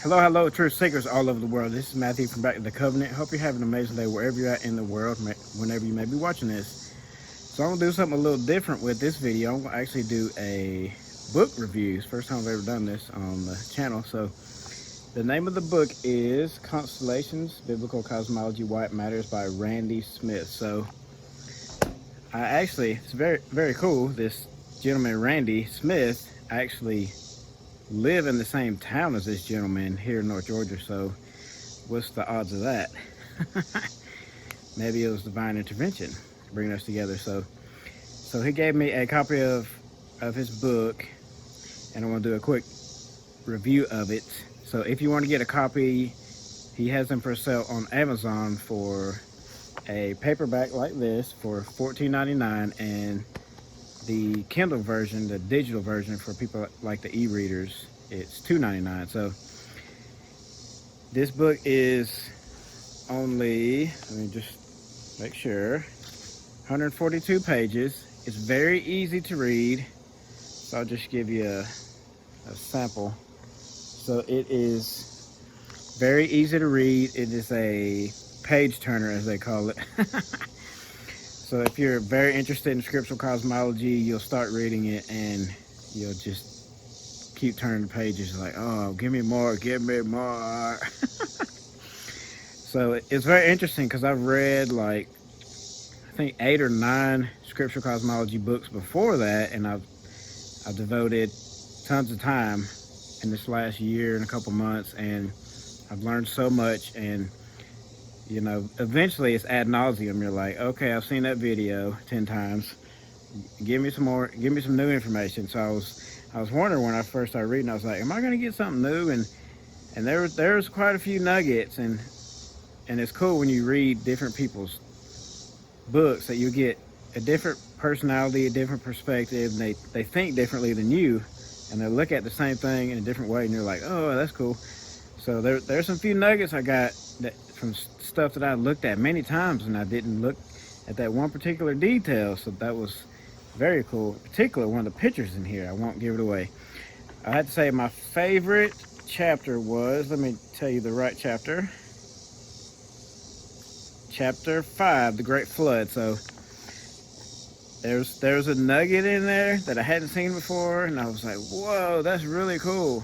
Hello, truth seekers all over the world. This is Matthew from Back to the Covenant. Hope you're having an amazing day wherever you're at in the world, whenever you may be watching this. So I'm going to do something a little different with this video. I'm going to actually do a book review. It's the first time I've ever done this on the channel. So the name of the book is Constellations, Biblical Cosmology, Why It Matters by Randy Smith. So it's very, very cool. This gentleman, Randy Smith, actually live in the same town as this gentleman here in North Georgia. So what's the odds of that? Maybe it was divine intervention bringing us together. So he gave me a copy of his book, and I want to do a quick review of it. So if you want to get a copy, he has them for sale on Amazon for a paperback like this for $14.99, and the Kindle version, the digital version for people like the e-readers, it's $2.99. So this book is only, let me just make sure, 142 pages. It's very easy to read. So I'll just give you a sample. So it is very easy to read. It is a page turner, as they call it. So if you're very interested in scriptural cosmology, you'll start reading it and you'll just keep turning the pages like, oh, give me more, give me more. So it's very interesting because I've read like, I think 8 or 9 scriptural cosmology books before that, and I've devoted tons of time in this last year and a couple months, and I've learned so much. And you know, eventually it's ad nauseum. You're like, okay, I've seen that video 10 times. Give me some more, give me some new information. So I was wondering when I first started reading, I was like, am I gonna get something new? And there's quite a few nuggets, and it's cool when you read different people's books that you get a different personality, a different perspective, and they think differently than you, and they look at the same thing in a different way, and you're like, oh, that's cool. So there's some few nuggets I got that from stuff that I looked at many times, and I didn't look at that one particular detail. So that was very cool. In particular, one of the pictures in here, I won't give it away. I had to say my favorite chapter was, let me tell you the right chapter. Chapter 5, the Great Flood. So there's a nugget in there that I hadn't seen before, and I was like, whoa, that's really cool.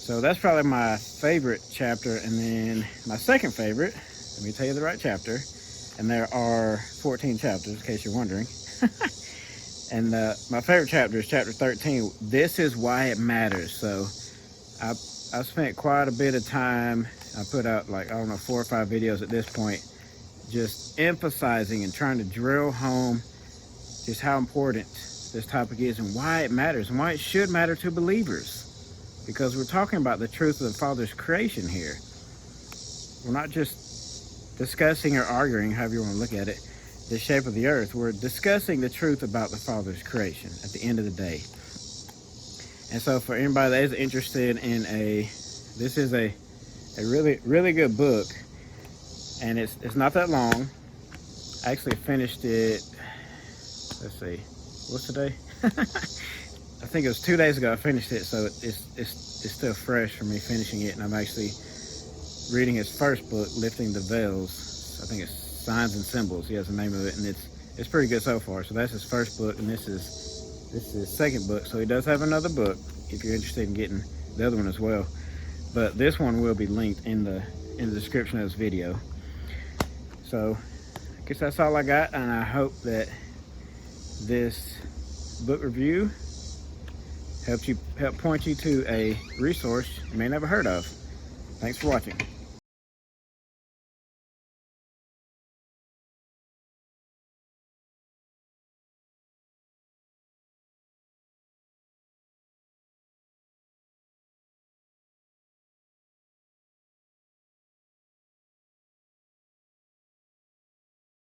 So that's probably my favorite chapter. And then my second favorite, let me tell you the right chapter, and there are 14 chapters in case you're wondering. And my favorite chapter is chapter 13. This is why it matters. So I spent quite a bit of time. I put out like, I don't know, 4 or 5 videos at this point, just emphasizing and trying to drill home just how important this topic is and why it matters and why it should matter to believers. Because we're talking about the truth of the Father's creation here. We're not just discussing or arguing, however you want to look at it, the shape of the earth. We're discussing the truth about the Father's creation at the end of the day. And so for anybody that is interested in this is a really, really good book. And it's not that long. I actually finished it, let's see, what's today? I think it was 2 days ago I finished it, so it's still fresh for me finishing it. And I'm actually reading his first book, Lifting the Veils. I think it's Signs and Symbols. He has the name of it, and it's pretty good so far. So that's his first book, and this is his second book. So he does have another book if you're interested in getting the other one as well. But this one will be linked in the description of this video. So I guess that's all I got, and I hope that this book review help point you to a resource you may never heard of. Thanks for watching.